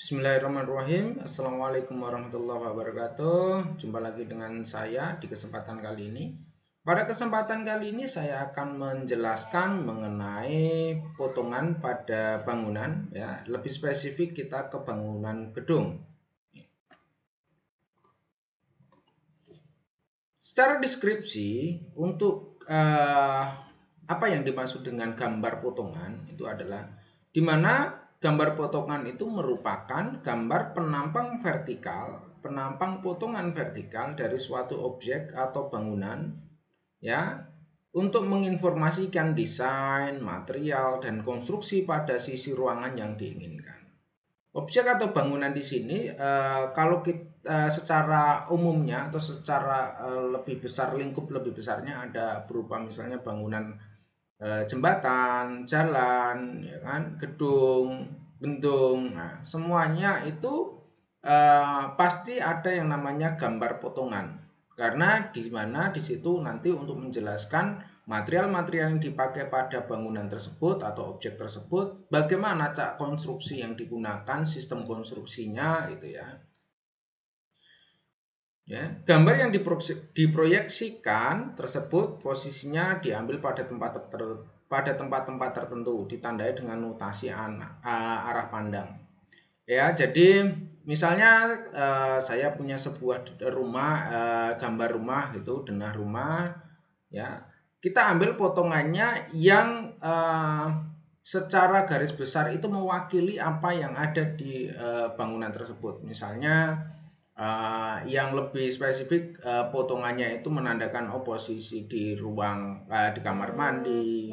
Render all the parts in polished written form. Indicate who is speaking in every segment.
Speaker 1: Bismillahirrahmanirrahim. Assalamualaikum warahmatullahi wabarakatuh. Jumpa lagi dengan saya di kesempatan kali ini. Pada kesempatan kali ini saya akan menjelaskan mengenai potongan pada bangunan, ya. Lebih spesifik kita ke bangunan gedung. Secara deskripsi untuk apa yang dimaksud dengan gambar potongan itu adalah di mana gambar potongan itu merupakan gambar penampang potongan vertikal dari suatu objek atau bangunan, ya, untuk menginformasikan desain, material, dan konstruksi pada sisi ruangan yang diinginkan. Objek atau bangunan di sini kalau kita secara umumnya atau secara lebih besar, lingkup lebih besarnya ada berupa misalnya bangunan jembatan, jalan, ya kan, gedung, bendung. Nah, semuanya itu pasti ada yang namanya gambar potongan. Karena di mana di situ nanti untuk menjelaskan material-material yang dipakai pada bangunan tersebut atau objek tersebut, bagaimana cara konstruksi yang digunakan, sistem konstruksinya itu ya. Ya, gambar yang diproyeksikan tersebut posisinya diambil pada tempat-tempat tertentu, ditandai dengan notasi arah pandang. Ya, jadi misalnya saya punya sebuah rumah, gambar rumah gitu, denah rumah, ya. Kita ambil potongannya yang secara garis besar itu mewakili apa yang ada di bangunan tersebut. Misalnya yang lebih spesifik potongannya itu menandakan posisi di ruang di kamar mandi,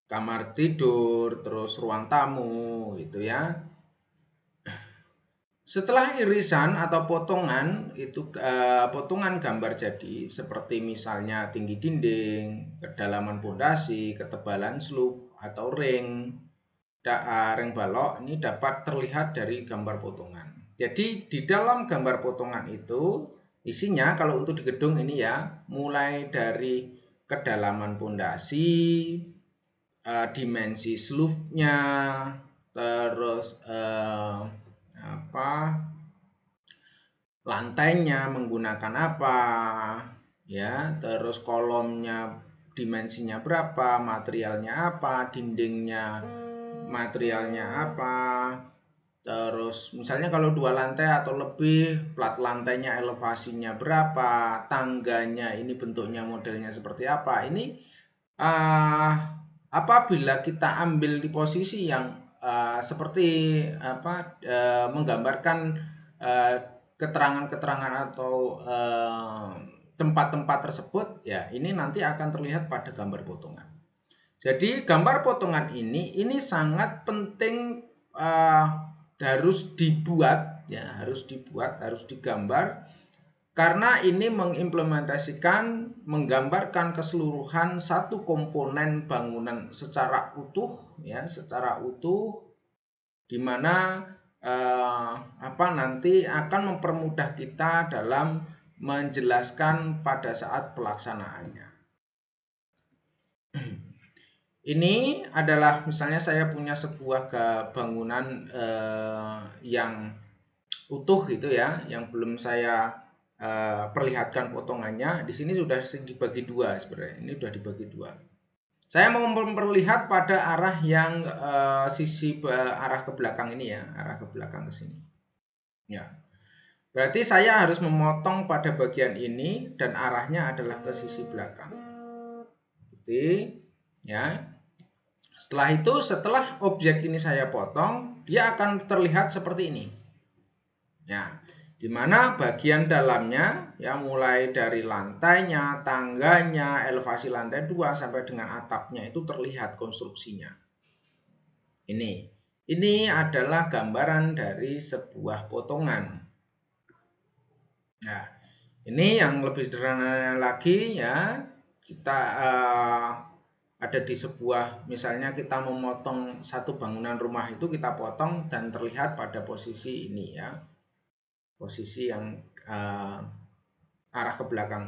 Speaker 1: kamar tidur, terus ruang tamu gitu ya. Setelah irisan atau potongan itu potongan gambar jadi seperti misalnya tinggi dinding, kedalaman pondasi, ketebalan slope atau ring balok ini dapat terlihat dari gambar potongan. Jadi di dalam gambar potongan itu isinya kalau untuk di gedung ini ya, mulai dari kedalaman pondasi, dimensi slope-nya, terus lantainya menggunakan apa, ya, terus kolomnya dimensinya berapa, materialnya apa, dindingnya materialnya apa, terus misalnya kalau 2 lantai atau lebih, plat lantainya elevasinya berapa, tangganya ini bentuknya modelnya seperti apa. Ini apabila kita ambil di posisi yang seperti menggambarkan keterangan-keterangan atau tempat-tempat tersebut, ya ini nanti akan terlihat pada gambar potongan. Jadi gambar potongan ini sangat penting, harus dibuat, ya, harus digambar karena ini mengimplementasikan, menggambarkan keseluruhan satu komponen bangunan secara utuh, ya, di mana nanti akan mempermudah kita dalam menjelaskan pada saat pelaksanaannya. Ini adalah misalnya saya punya sebuah bangunan yang utuh gitu ya, yang belum saya perlihatkan potongannya. Di sini sudah dibagi dua sebenarnya. Ini sudah dibagi dua. Saya mau memperlihat pada arah yang sisi arah ke belakang ini ya, arah ke belakang ke sini. Ya. Berarti saya harus memotong pada bagian ini dan arahnya adalah ke sisi belakang. Oke, ya. Setelah objek ini saya potong, dia akan terlihat seperti ini. Ya, di mana bagian dalamnya ya mulai dari lantainya, tangganya, elevasi lantai 2 sampai dengan atapnya itu terlihat konstruksinya. Ini adalah gambaran dari sebuah potongan. Nah, ini yang lebih sederhana lagi ya, kita ada di sebuah, misalnya kita memotong satu bangunan rumah itu kita potong dan terlihat pada posisi ini ya, posisi yang arah ke belakang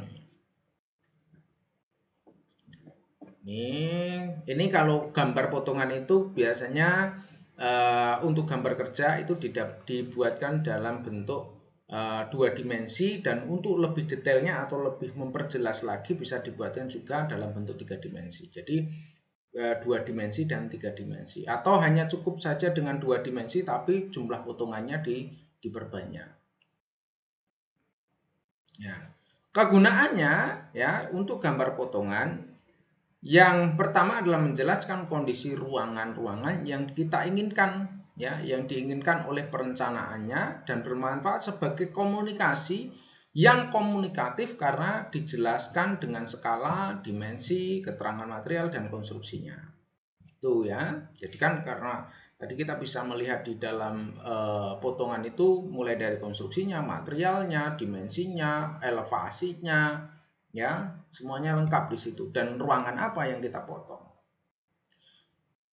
Speaker 1: ini kalau gambar potongan itu biasanya untuk gambar kerja itu dibuatkan dalam bentuk 2 dimensi, dan untuk lebih detailnya atau lebih memperjelas lagi bisa dibuatkan juga dalam bentuk 3 dimensi. Jadi 2 dimensi dan 3 dimensi, atau hanya cukup saja dengan 2 dimensi tapi jumlah potongannya diperbanyak. Ya. Kegunaannya ya untuk gambar potongan, yang pertama adalah menjelaskan kondisi ruangan-ruangan yang kita inginkan, ya, yang diinginkan oleh perencanaannya, dan bermanfaat sebagai komunikasi yang komunikatif karena dijelaskan dengan skala, dimensi, keterangan material dan konstruksinya. Itu ya. Jadi kan karena tadi kita bisa melihat di dalam potongan itu mulai dari konstruksinya, materialnya, dimensinya, elevasinya, ya, semuanya lengkap di situ, dan ruangan apa yang kita potong.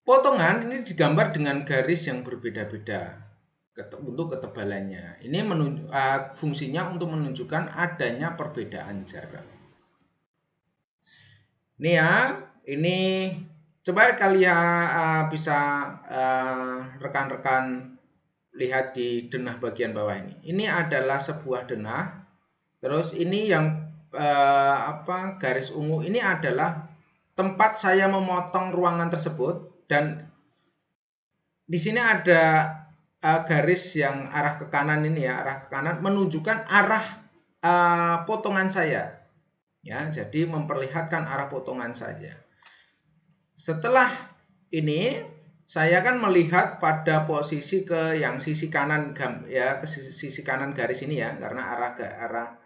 Speaker 1: Potongan ini digambar dengan garis yang berbeda-beda untuk ketebalannya. Ini fungsinya untuk menunjukkan adanya perbedaan jarak. Ini ya, ini coba kalian bisa rekan-rekan lihat di denah bagian bawah ini. Ini adalah sebuah denah. Terus ini yang garis ungu ini adalah tempat saya memotong ruangan tersebut, dan di sini ada garis yang arah ke kanan ini ya, arah ke kanan menunjukkan arah potongan saya. Ya, jadi memperlihatkan arah potongan saja. Setelah ini saya kan melihat pada posisi ke yang sisi kanan ya, ke sisi kanan garis ini ya, karena arah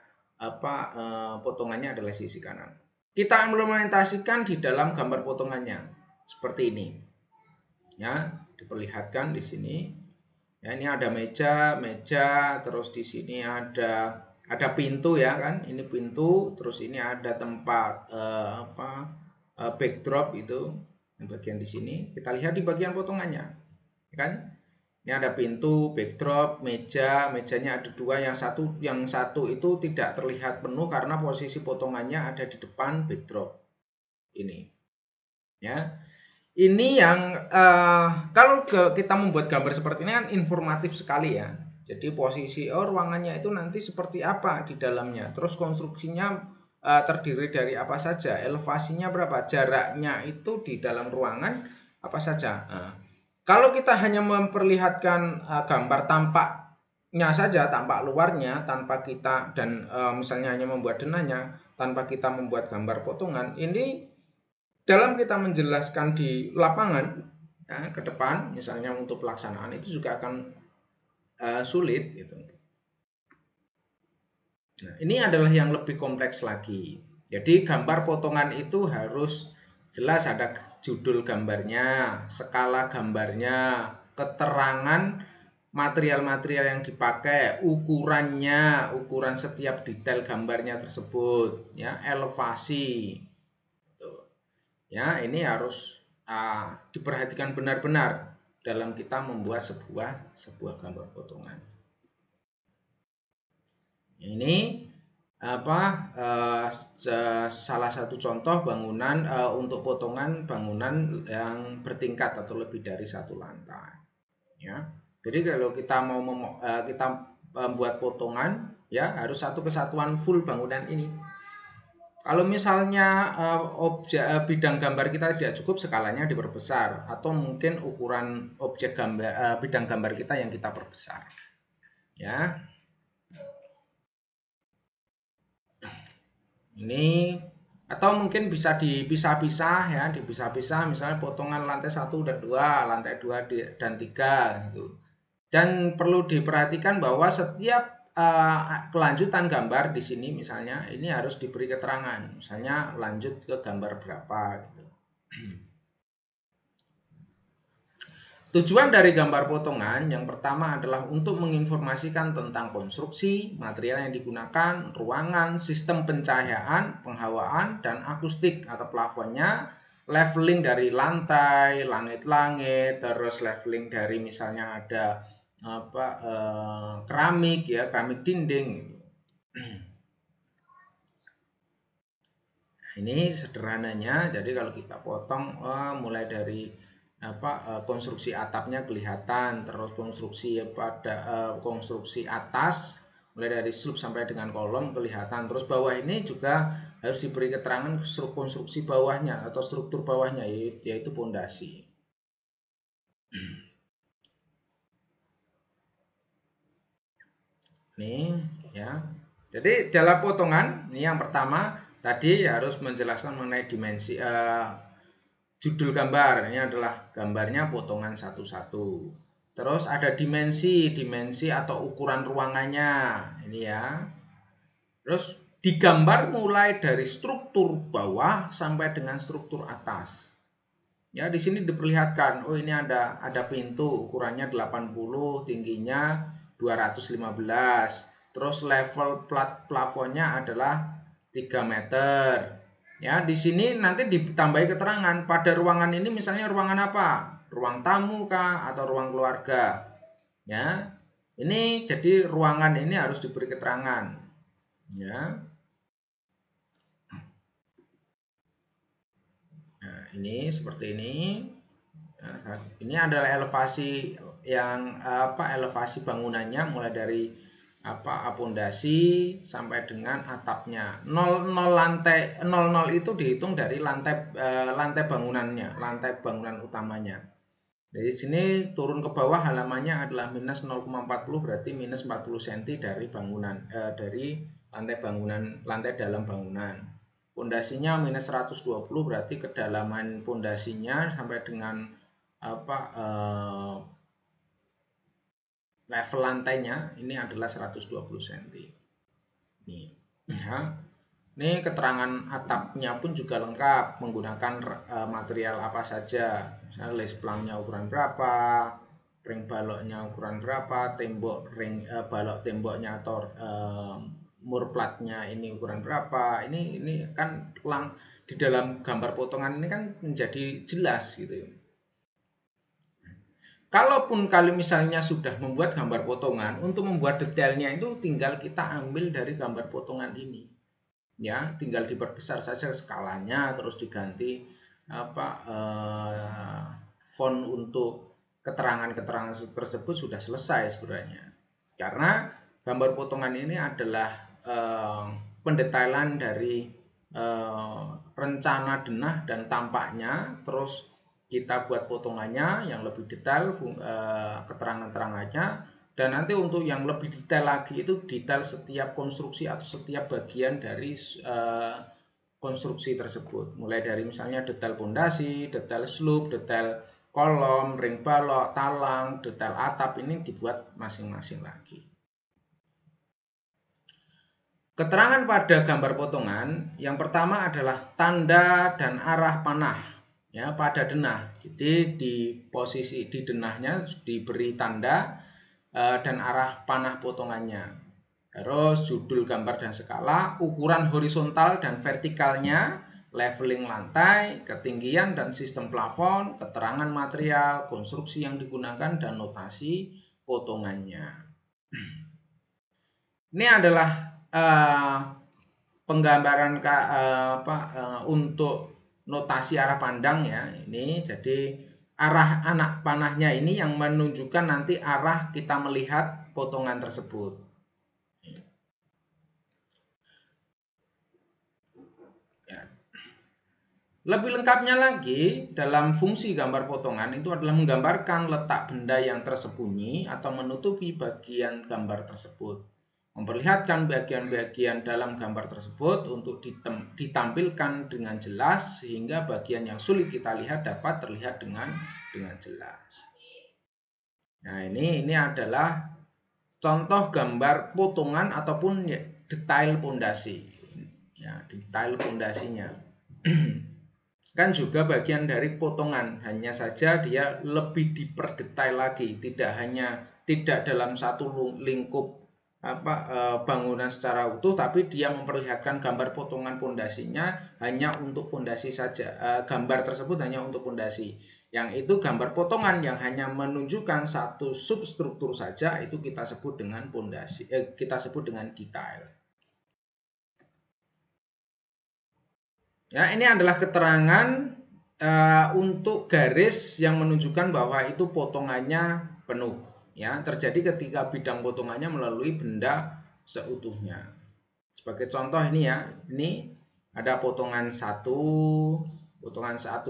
Speaker 1: potongannya adalah sisi kanan. Kita implementasikan di dalam gambar potongannya seperti ini. Ya, diperlihatkan di sini. Ya, ini ada meja, terus di sini ada pintu ya kan, ini pintu, terus ini ada tempat backdrop itu, bagian di sini. Kita lihat di bagian potongannya, kan? Ini ada pintu, backdrop, mejanya ada 2, yang satu itu tidak terlihat penuh karena posisi potongannya ada di depan backdrop. Ini, ya. Ini yang kalau kita membuat gambar seperti ini kan informatif sekali ya. Jadi posisi ruangannya itu nanti seperti apa di dalamnya, terus konstruksinya terdiri dari apa saja, elevasinya berapa, jaraknya itu di dalam ruangan apa saja. Kalau kita hanya memperlihatkan gambar tampaknya saja, tampak luarnya, tanpa kita dan misalnya hanya membuat denahnya, tanpa kita membuat gambar potongan, ini dalam kita menjelaskan di lapangan ya, ke depan, misalnya untuk pelaksanaan itu juga akan sulit gitu. Nah, ini adalah yang lebih kompleks lagi. Jadi gambar potongan itu harus jelas, ada judul gambarnya, skala gambarnya, keterangan material-material yang dipakai, ukurannya, ukuran setiap detail gambarnya tersebut, ya, elevasi. Ya, ini harus diperhatikan benar-benar dalam kita membuat sebuah gambar potongan. Ini salah satu contoh bangunan untuk potongan bangunan yang bertingkat atau lebih dari 1 lantai. Ya, jadi kalau kita mau membuat potongan, ya harus satu kesatuan full bangunan ini. Kalau misalnya bidang gambar kita tidak cukup, skalanya diperbesar, atau mungkin ukuran objek gambar bidang gambar kita yang kita perbesar. Ya. Ini atau mungkin bisa dipisah-pisah ya, dipisah-pisah, misalnya potongan lantai 1 dan 2, lantai 2 dan 3 gitu. Dan perlu diperhatikan bahwa setiap kelanjutan gambar di sini misalnya ini harus diberi keterangan, misalnya lanjut ke gambar berapa gitu. Tujuan dari gambar potongan yang pertama adalah untuk menginformasikan tentang konstruksi, material yang digunakan, ruangan, sistem pencahayaan, penghawaan, dan akustik atau plafonnya, leveling dari lantai, langit-langit, terus leveling dari misalnya ada keramik ya, keramik dinding. Ini sederhananya, jadi kalau kita potong mulai dari konstruksi atapnya kelihatan, terus konstruksi konstruksi atas mulai dari slope sampai dengan kolom kelihatan. Terus bawah ini juga harus diberi keterangan konstruksi bawahnya atau struktur bawahnya, yaitu pondasi. Nih ya. Jadi dalam potongan ini yang pertama tadi harus menjelaskan mengenai dimensi judul gambar. Ini adalah gambarnya potongan satu-satu. Terus ada dimensi atau ukuran ruangannya. Ini ya. Terus digambar mulai dari struktur bawah sampai dengan struktur atas. Ya, di sini diperlihatkan, oh ini ada pintu ukurannya 80, tingginya 215. Terus level plafonnya adalah 3 meter. Ya, di sini nanti ditambahi keterangan pada ruangan ini misalnya ruangan apa? Ruang tamu kah atau ruang keluarga? Ya. Ini jadi ruangan ini harus diberi keterangan. Ya. Nah, ini seperti ini. Nah, ini adalah elevasi yang elevasi bangunannya mulai dari pondasi sampai dengan atapnya. 00 lantai 00 itu dihitung dari lantai bangunannya, lantai bangunan utamanya. Dari sini turun ke bawah halamannya adalah minus 0,40, berarti minus 40 cm dari bangunan dari lantai dalam bangunan. Pondasinya minus 120, berarti kedalaman pondasinya sampai dengan level lantainya ini adalah 120 cm. Nih, ya. Ini keterangan atapnya pun juga lengkap menggunakan material apa saja. Misalnya les plangnya ukuran berapa, ring baloknya ukuran berapa, balok temboknya atau murplatnya ini ukuran berapa. Ini kan di dalam gambar potongan ini kan menjadi jelas gitu. Kalaupun misalnya sudah membuat gambar potongan, untuk membuat detailnya itu tinggal kita ambil dari gambar potongan ini. Ya, tinggal diperbesar saja skalanya, terus diganti font untuk keterangan-keterangan tersebut sudah selesai sebenarnya. Karena gambar potongan ini adalah pendetailan dari rencana denah dan tampaknya, terus kita buat potongannya yang lebih detail, keterangan-keterangannya, dan nanti untuk yang lebih detail lagi itu detail setiap konstruksi atau setiap bagian dari konstruksi tersebut. Mulai dari misalnya detail pondasi, detail slope, detail kolom, ring balok, talang, detail atap, ini dibuat masing-masing lagi. Keterangan pada gambar potongan yang pertama adalah tanda dan arah panah. Ya, pada denah. Jadi di posisi di denahnya diberi tanda dan arah panah potongannya. Terus judul gambar dan skala, ukuran horizontal dan vertikalnya, leveling lantai, ketinggian dan sistem plafon, keterangan material, konstruksi yang digunakan dan notasi potongannya. Ini adalah penggambaran untuk notasi arah pandang ya. Ini jadi arah anak panahnya ini yang menunjukkan nanti arah kita melihat potongan tersebut. Ya. Lebih lengkapnya lagi dalam fungsi gambar potongan itu adalah menggambarkan letak benda yang tersembunyi atau menutupi bagian gambar tersebut. Memperlihatkan bagian-bagian dalam gambar tersebut untuk ditampilkan dengan jelas sehingga bagian yang sulit kita lihat dapat terlihat dengan jelas. Nah, ini adalah contoh gambar potongan ataupun detail pondasi. Ya, detail pondasinya. Kan juga bagian dari potongan, hanya saja dia lebih diperdetail lagi, tidak dalam satu lingkup bangunan secara utuh, tapi dia memperlihatkan gambar potongan pondasinya hanya untuk pondasi saja. Gambar tersebut hanya untuk pondasi. Yang itu gambar potongan yang hanya menunjukkan satu substruktur saja, itu kita sebut dengan pondasi. Kita sebut dengan detail. Ya, ini adalah keterangan untuk garis yang menunjukkan bahwa itu potongannya penuh, ya, terjadi ketika bidang potongannya melalui benda seutuhnya. Sebagai contoh ini ya, ini ada potongan 1, potongan 1,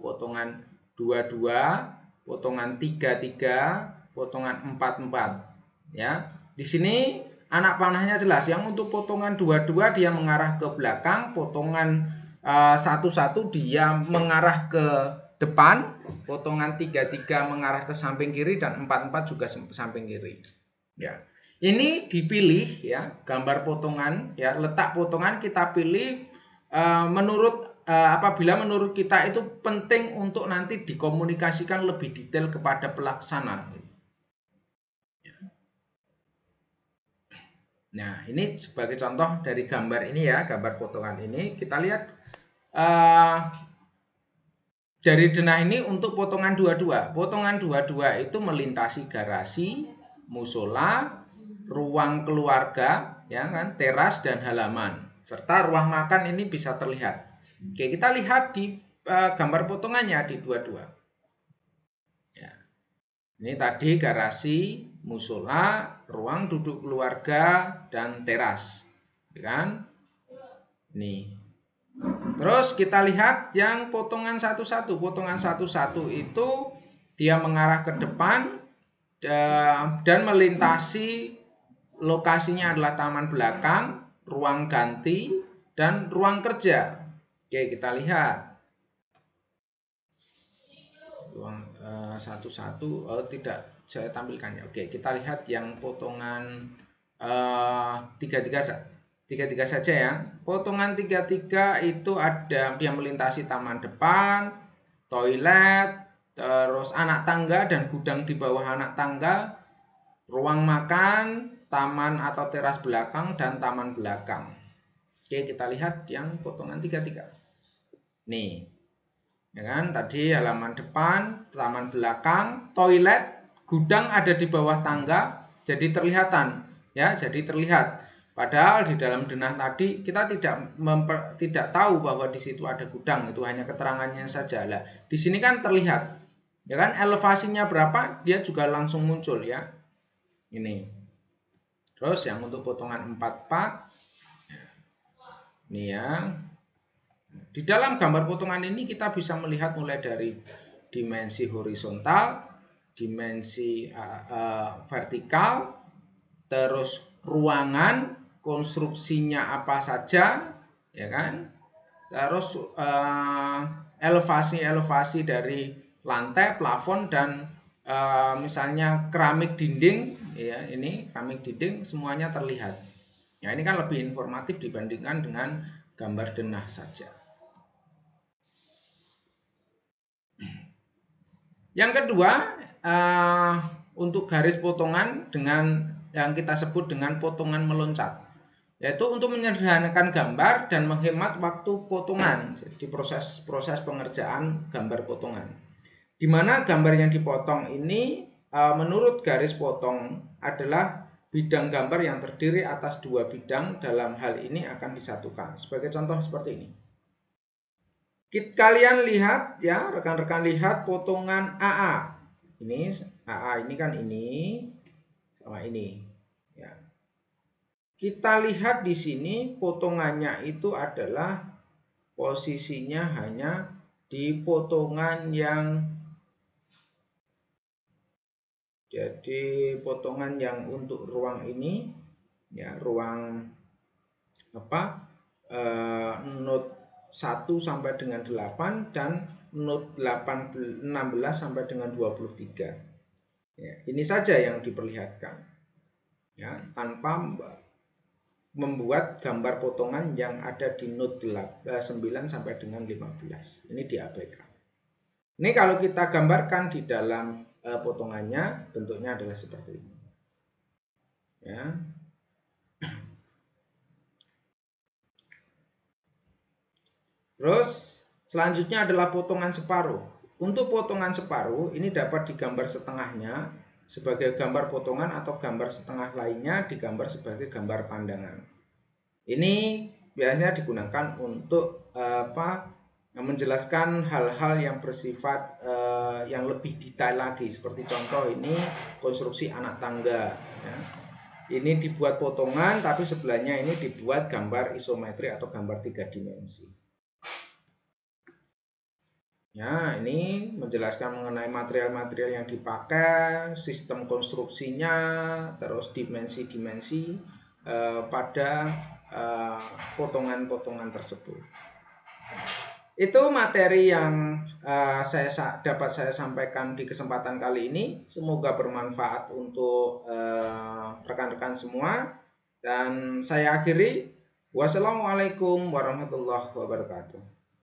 Speaker 1: potongan 2, potongan 3, potongan 4, ya. Di sini anak panahnya jelas. Yang untuk potongan 2 dia mengarah ke belakang, potongan 1 dia mengarah ke depan, potongan 3 mengarah ke samping kiri, dan 4 juga samping kiri. Ya, ini dipilih ya, gambar potongan ya, letak potongan kita pilih menurut apabila menurut kita itu penting untuk nanti dikomunikasikan lebih detail kepada pelaksana. Nah, ini sebagai contoh dari gambar ini ya, gambar potongan ini kita lihat dari denah ini untuk potongan 22. Potongan 22 itu melintasi garasi, musola, ruang keluarga, ya kan, teras dan halaman, serta ruang makan ini bisa terlihat. Oke, kita lihat di gambar potongannya di 22. Ya. Ini tadi garasi, musola, ruang duduk keluarga, dan teras, kan? Nih. Terus kita lihat yang potongan 11. Potongan 11 itu dia mengarah ke depan dan melintasi lokasinya adalah taman belakang, ruang ganti, dan ruang kerja. Oke, kita lihat. Ruang 11, oh tidak, saya tampilkan ya. Oke, kita lihat yang potongan 33 saja ya. Potongan 33 itu ada dia melintasi taman depan, toilet, terus anak tangga dan gudang di bawah anak tangga, ruang makan, taman atau teras belakang, dan taman belakang. Oke, kita lihat yang potongan 33. Nih. Ya kan, tadi halaman depan, taman belakang, toilet, gudang ada di bawah tangga, jadi terlihatan, ya, jadi terlihat. Padahal di dalam denah tadi kita tidak tahu bahwa di situ ada gudang, itu hanya keterangannya saja. Lah, di sini kan terlihat, ya kan, elevasinya berapa, dia juga langsung muncul ya. Ini. Terus yang untuk potongan 44, ini ya. Di dalam gambar potongan ini kita bisa melihat mulai dari dimensi horizontal, dimensi vertikal, terus ruangan, konstruksinya apa saja, ya kan? Terus elevasi dari lantai, plafon, dan misalnya keramik dinding, ya, ini keramik dinding semuanya terlihat. Ya, ini kan lebih informatif dibandingkan dengan gambar denah saja. Yang kedua, untuk garis potongan dengan yang kita sebut dengan potongan meloncat, yaitu untuk menyederhanakan gambar dan menghemat waktu potongan di proses pengerjaan gambar potongan. Di mana gambar yang dipotong ini menurut garis potong adalah bidang gambar yang terdiri atas 2 bidang, dalam hal ini akan disatukan. Sebagai contoh seperti ini. Kalian lihat ya, rekan-rekan lihat potongan AA. Ini AA ini kan ini sama ini. Ya. Kita lihat di sini potongannya itu adalah posisinya hanya di potongan yang, jadi potongan yang untuk ruang ini ya, ruang note 1 sampai dengan 8 dan note 16 sampai dengan 23. Ya, ini saja yang diperlihatkan. Ya, tanpa membuat gambar potongan yang ada di note 9 sampai dengan 15. Ini diabaikan. Ini kalau kita gambarkan di dalam potongannya, bentuknya adalah seperti ini. Ya. Terus selanjutnya adalah potongan separuh. Untuk potongan separuh ini dapat digambar setengahnya sebagai gambar potongan atau gambar setengah lainnya digambar sebagai gambar pandangan. Ini biasanya digunakan untuk menjelaskan hal-hal yang bersifat yang lebih detail lagi, seperti contoh ini konstruksi anak tangga ya. Ini dibuat potongan tapi sebelahnya ini dibuat gambar isometri atau gambar 3 dimensi ya. Ini menjelaskan mengenai material-material yang dipakai, sistem konstruksinya, terus dimensi-dimensi pada potongan-potongan tersebut. Itu materi yang dapat saya sampaikan di kesempatan kali ini. Semoga bermanfaat untuk rekan-rekan semua. Dan saya akhiri. Wassalamualaikum warahmatullahi wabarakatuh.